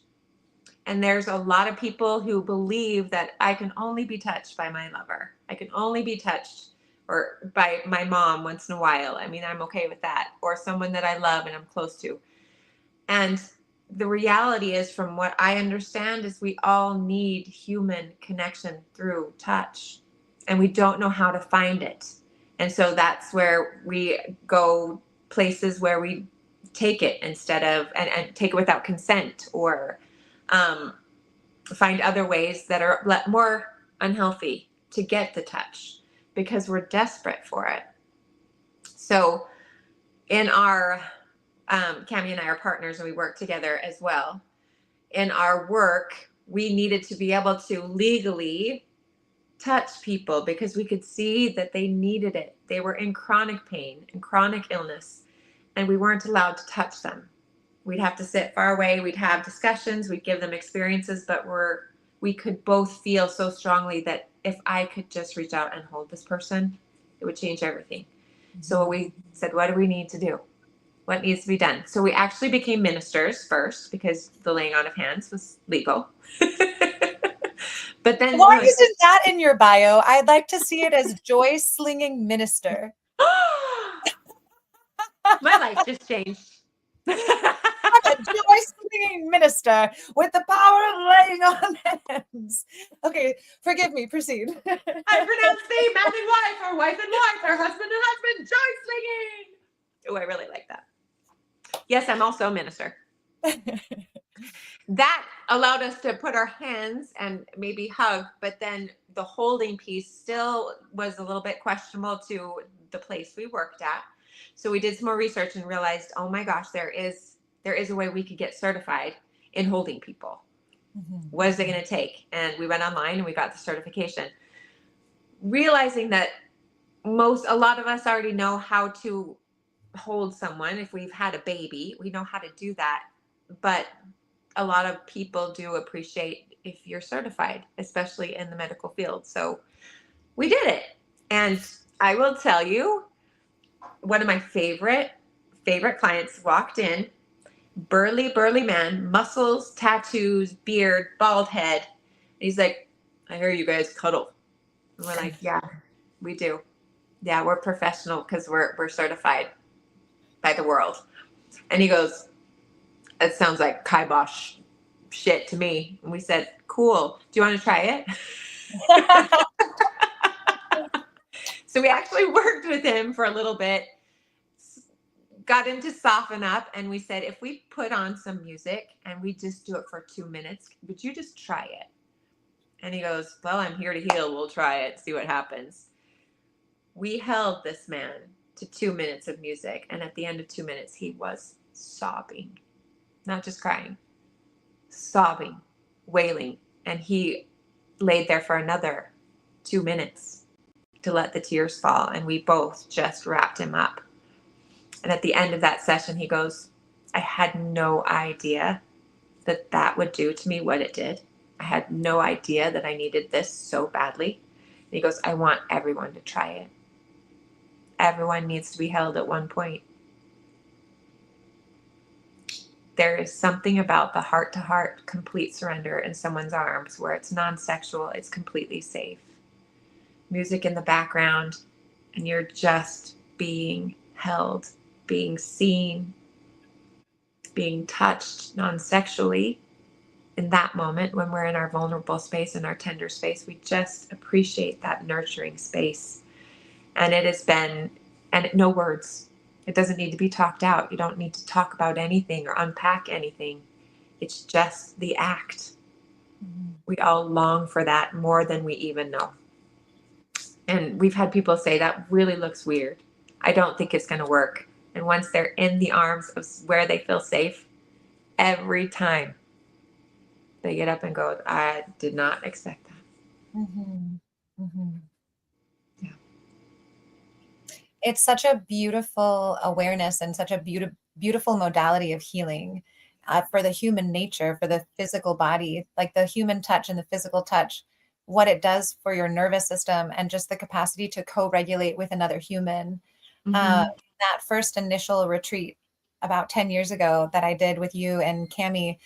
And there's a lot of people who believe that I can only be touched by my lover. I can only be touched or by my mom once in a while. I mean, I'm okay with that. Or someone that I love and I'm close to. And the reality is, from what I understand, is we all need human connection through touch. And we don't know how to find it. And so that's where we go places where we take it instead of, and take it without consent, or find other ways that are more unhealthy to get the touch because we're desperate for it. So in our, Cami and I are partners and we work together as well. In our work, we needed to be able to legally touch people because we could see that they needed it. They were in chronic pain and chronic illness, and we weren't allowed to touch them. We'd have to sit far away. We'd have discussions. We'd give them experiences, but we could both feel so strongly that if I could just reach out and hold this person, it would change everything. So we said, what do we need to do? What needs to be done? So we actually became ministers first because the laying on of hands was legal. But then Why isn't that in your bio? I'd like to see it as joy slinging minister. my life just changed. I'm a joy slinging minister with the power of laying on hands. Okay, forgive me. Proceed. I pronounce thee man and wife, or wife and wife, or husband and husband, joy slinging. Oh, I really like that. Yes, I'm also a minister. That allowed us to put our hands and maybe hug, but then the holding piece still was a little bit questionable to the place we worked at. So we did some more research and realized, oh my gosh, there is a way we could get certified in holding people. Mm-hmm. What is it going to take? And we went online and we got the certification, realizing that a lot of us already know how to hold someone. If we've had a baby, we know how to do that. But a lot of people do appreciate if you're certified, especially in the medical field. So we did it. And I will tell you, one of my favorite clients walked in, burly man, muscles, tattoos, beard, bald head. And he's like, I hear you guys cuddle. And we're like, yeah, we do. Yeah, we're professional because we're certified by the world. And he goes, it sounds like kibosh shit to me. And we said, cool. Do you want to try it? So we actually worked with him for a little bit, got him to soften up. And we said, if we put on some music and we just do it for 2 minutes, would you just try it? And he goes, well, I'm here to heal. We'll try it, see what happens. We held this man to 2 minutes of music. And at the end of 2 minutes, he was sobbing, not just crying, sobbing, wailing. And he laid there for another 2 minutes to let the tears fall. And we both just wrapped him up. And at the end of that session, he goes, I had no idea that would do to me what it did. I had no idea that I needed this so badly. And he goes, I want everyone to try it. Everyone needs to be held at one point. There is something about the heart-to-heart complete surrender in someone's arms where it's non-sexual, it's completely safe. Music in the background, and you're just being held, being seen, being touched non-sexually. In that moment, when we're in our vulnerable space, in our tender space, we just appreciate that nurturing space. And it has been, no words. It doesn't need to be talked out. You don't need to talk about anything or unpack anything. It's just the act. Mm-hmm. We all long for that more than we even know. And we've had people say that really looks weird. I don't think it's going to work. And once they're in the arms of where they feel safe, every time they get up and go, I did not expect that. Mm-hmm. Mm-hmm. Yeah. It's such a beautiful awareness and such a beautiful modality of healing for the human nature, for the physical body, like the human touch and the physical touch, what it does for your nervous system and just the capacity to co-regulate with another human. Mm-hmm. That first initial retreat about 10 years ago that I did with you and Cami,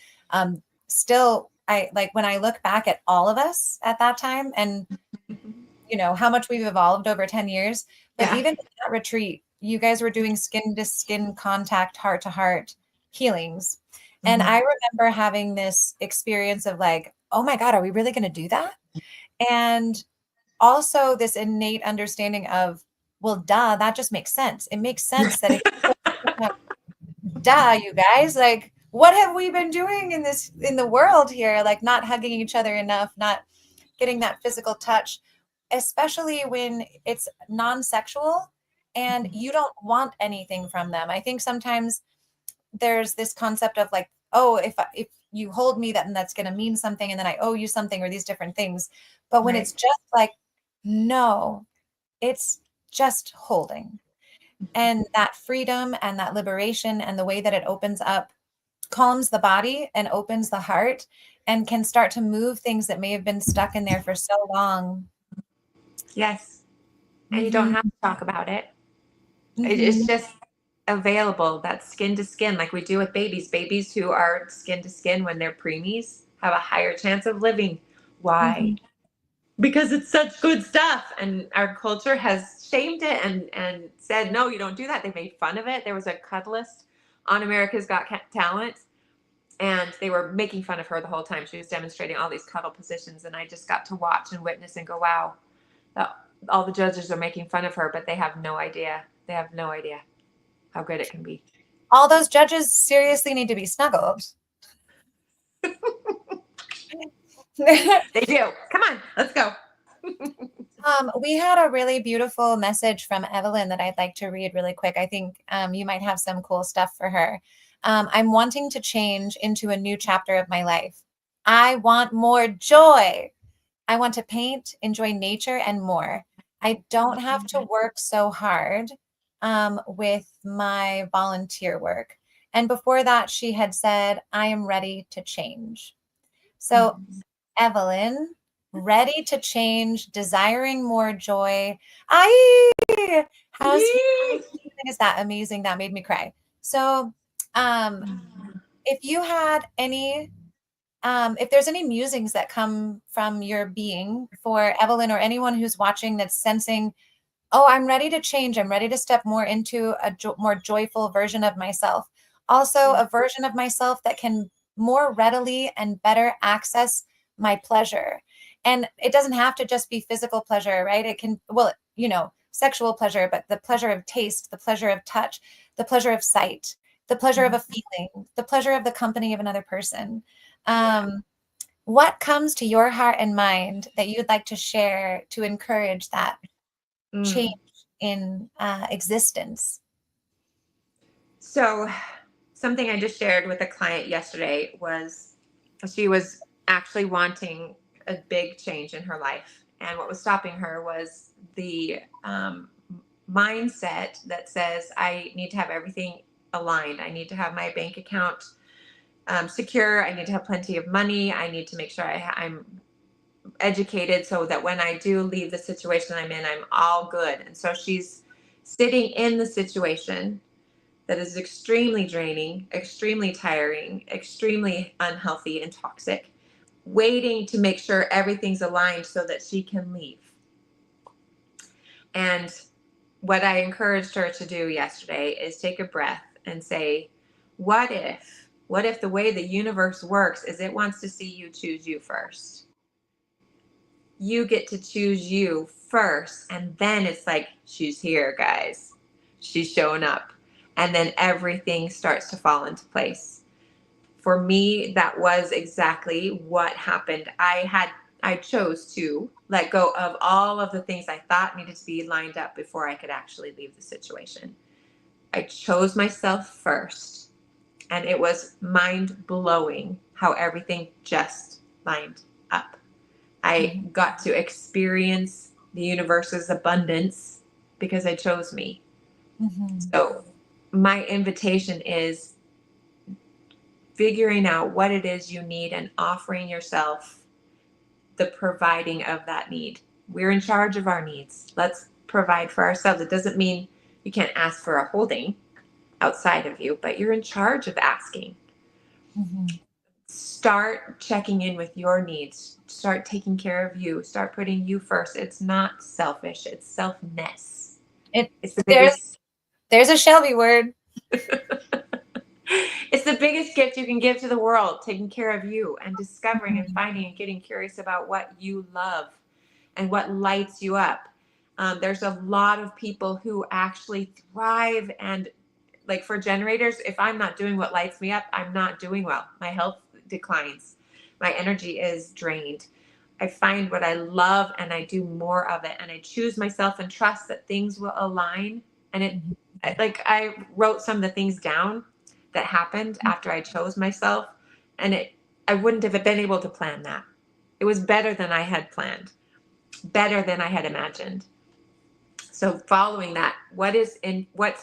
still, when I look back at all of us at that time and, you know, how much we've evolved over 10 years, but even in that retreat, you guys were doing skin to skin contact, heart to heart healings. Mm-hmm. And I remember having this experience of like, oh my God, are we really going to do that? And also this innate understanding of, well, that just makes sense. It makes sense that duh, you guys, like, what have we been doing in the world here? Like not hugging each other enough, not getting that physical touch, especially when it's non-sexual and you don't want anything from them. I think sometimes there's this concept of like, oh, if you hold me, that's going to mean something, and then I owe you something, or these different things. But when Right. it's just like, no, it's just holding. And that freedom and that liberation and the way that it opens up calms the body and opens the heart and can start to move things that may have been stuck in there for so long. Yes. And you don't Mm-hmm. have to talk about it. Mm-hmm. It's just available. That's skin to skin, like we do with babies. Babies who are skin to skin when they're preemies have a higher chance of living. Why? Mm-hmm. Because it's such good stuff. And our culture has shamed it and said, no, you don't do that. They made fun of it. There was a cuddlist on America's Got Talent, and they were making fun of her the whole time. She was demonstrating all these cuddle positions, and I just got to watch and witness and go, wow, all the judges are making fun of her, but they have no idea. They have no idea how good it can be. All those judges seriously need to be snuggled. They do. Come on, let's go. We had a really beautiful message from Evelyn that I'd like to read really quick. I think you might have some cool stuff for her. I'm wanting to change into a new chapter of my life. I want more joy. I want to paint, enjoy nature, and more. I don't have to work so hard with my volunteer work. And before that, she had said, I am ready to change. So, Evelyn, ready to change, desiring more joy. How Yay! is that amazing? That made me cry. So, if you had any if there's any musings that come from your being for Evelyn or anyone who's watching that's sensing, oh, I'm ready to change. I'm ready to step more into a more joyful version of myself. Also, a version of myself that can more readily and better access my pleasure. And it doesn't have to just be physical pleasure, right? It can, well, sexual pleasure, but the pleasure of taste, the pleasure of touch, the pleasure of sight, the pleasure of a feeling, the pleasure of the company of another person. What comes to your heart and mind that you'd like to share to encourage that change in existence? So, something I just shared with a client yesterday was she was actually wanting a big change in her life. And what was stopping her was the mindset that says, I need to have everything aligned. I need to have my bank account secure. I need to have plenty of money. I need to make sure I'm educated so that when I do leave the situation I'm in, I'm all good. And so she's sitting in the situation that is extremely draining, extremely tiring, extremely unhealthy and toxic, waiting to make sure everything's aligned so that she can leave. And what I encouraged her to do yesterday is take a breath and say, what if the way the universe works is it wants to see you choose you first? You get to choose you first. And then it's like, she's here, guys. She's showing up. And then everything starts to fall into place. For me, that was exactly what happened. I chose to let go of all of the things I thought needed to be lined up before I could actually leave the situation. I chose myself first, and it was mind blowing how everything just lined up. I got to experience the universe's abundance because I chose me. Mm-hmm. So my invitation is figuring out what it is you need and offering yourself the providing of that need. We're in charge of our needs. Let's provide for ourselves. It doesn't mean you can't ask for a holding outside of you, but you're in charge of asking. Mm-hmm. Start checking in with your needs. Start taking care of you. Start putting you first. It's not selfish. It's selfness. It's the biggest. There's a Shelby word. It's the biggest gift you can give to the world, taking care of you and discovering and finding and getting curious about what you love and what lights you up. There's a lot of people who actually thrive and Like for generators, if I'm not doing what lights me up, I'm not doing well. My health declines. My energy is drained. I find what I love and I do more of it, and I choose myself and trust that things will align. And like I wrote some of the things down that happened after I chose myself, and I wouldn't have been able to plan that. It was better than I had planned, better than I had imagined. So following that, what's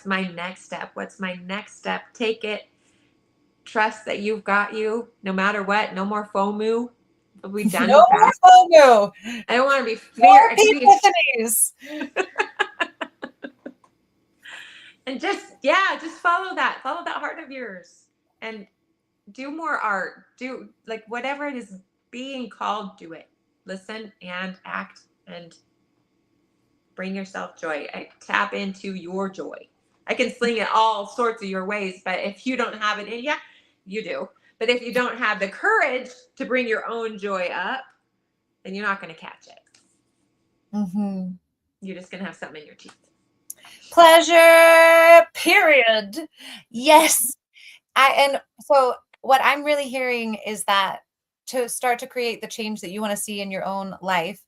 my next step? What's my next step? Take it. Trust that you've got you no matter what. No more FOMO. We'll be done No with more that. FOMO. I don't want to be fear. More I could be, epiphanies. and just follow that. Follow that heart of yours and do more art. Do like whatever it is being called, do it. Listen and act and bring yourself joy. I tap into your joy. I can sling it all sorts of your ways, but if you don't have it in you, you do. But if you don't have the courage to bring your own joy up, then you're not going to catch it. Mm-hmm. You're just going to have something in your teeth. Pleasure, period. Yes. And so what I'm really hearing is that to start to create the change that you want to see in your own life,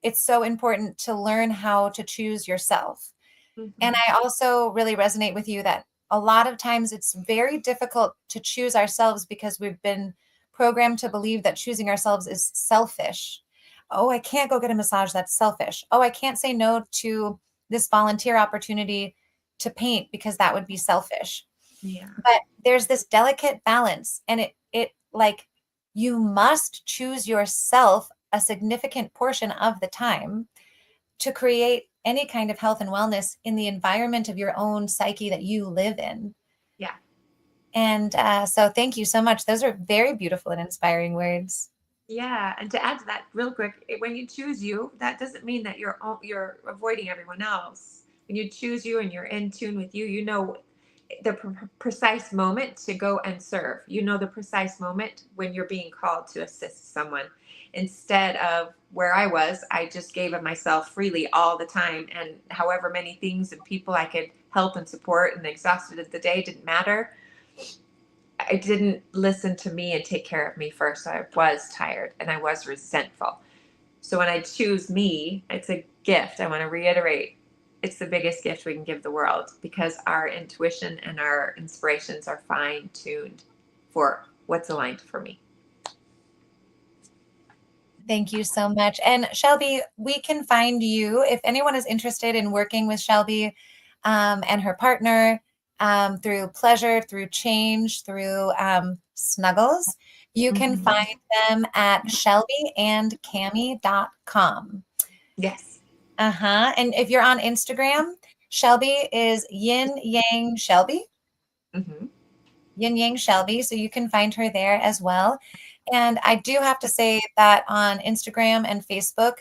it's so important to learn how to choose yourself. Mm-hmm. And I also really resonate with you that a lot of times it's very difficult to choose ourselves because we've been programmed to believe that choosing ourselves is selfish. Oh, I can't go get a massage. That's selfish. Oh, I can't say no to this volunteer opportunity to paint because that would be selfish. Yeah. But there's this delicate balance, and it like you must choose yourself a significant portion of the time to create any kind of health and wellness in the environment of your own psyche that you live in. Yeah. And so thank you so much. Those are very beautiful and inspiring words. Yeah. And to add to that real quick, when you choose you, that doesn't mean that you're avoiding everyone else. When you choose you and you're in tune with you, you know the precise moment to go and serve. You know the precise moment when you're being called to assist someone. Instead of where I was, I just gave of myself freely all the time, and however many things and people I could help and support, and exhausted of the day didn't matter. I didn't listen to me and take care of me first. I was tired and I was resentful. So when I choose me, it's a gift. I want to reiterate, it's the biggest gift we can give the world, because our intuition and our inspirations are fine-tuned for what's aligned for me. Thank you so much. And Shelby, we can find you if anyone is interested in working with Shelby and her partner through pleasure, through change, through snuggles. You can find them at shelbyandcami.com. Yes. And if you're on Instagram, Shelby is Yin Yang Shelby. Yin Yang Shelby. So you can find her there as well. And I do have to say that on Instagram and Facebook,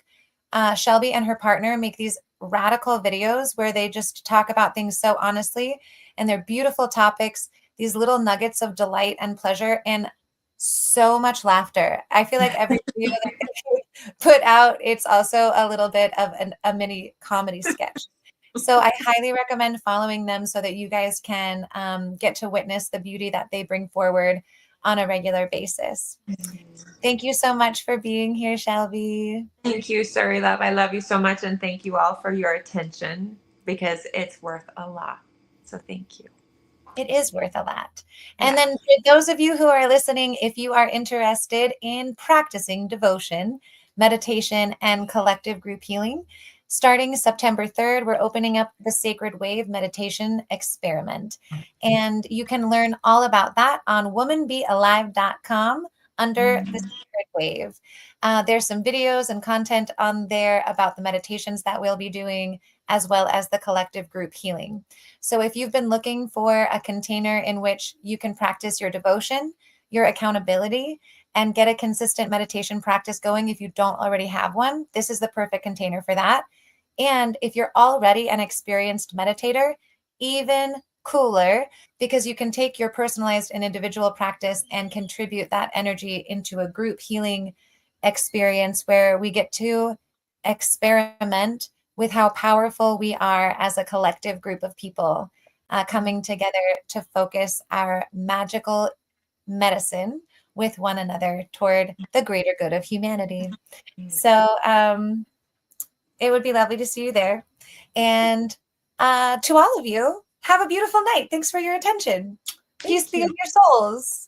Shelby and her partner make these radical videos where they just talk about things so honestly, and they're beautiful topics, these little nuggets of delight and pleasure, and so much laughter. I feel like every video that they put out, it's also a little bit of a mini comedy sketch. So I highly recommend following them so that you guys can get to witness the beauty that they bring forward on a regular basis. Thank you so much for being here, Shelby. Thank you, Suri Love. I love you so much. And thank you all for your attention, because it's worth a lot. So thank you. It is worth a lot. And then for those of you who are listening, if you are interested in practicing devotion, meditation, and collective group healing, starting September 3rd, we're opening up the Sacred Wave Meditation Experiment. And you can learn all about that on womanbealive.com under the Sacred Wave. There's some videos and content on there about the meditations that we'll be doing, as well as the collective group healing. So if you've been looking for a container in which you can practice your devotion, your accountability, and get a consistent meditation practice going, if you don't already have one, this is the perfect container for that. And if you're already an experienced meditator, even cooler, because you can take your personalized and individual practice and contribute that energy into a group healing experience where we get to experiment with how powerful we are as a collective group of people coming together to focus our magical medicine with one another toward the greater good of humanity. So it would be lovely to see you there. And to all of you, have a beautiful night. Thanks for your attention. Peace be with your souls.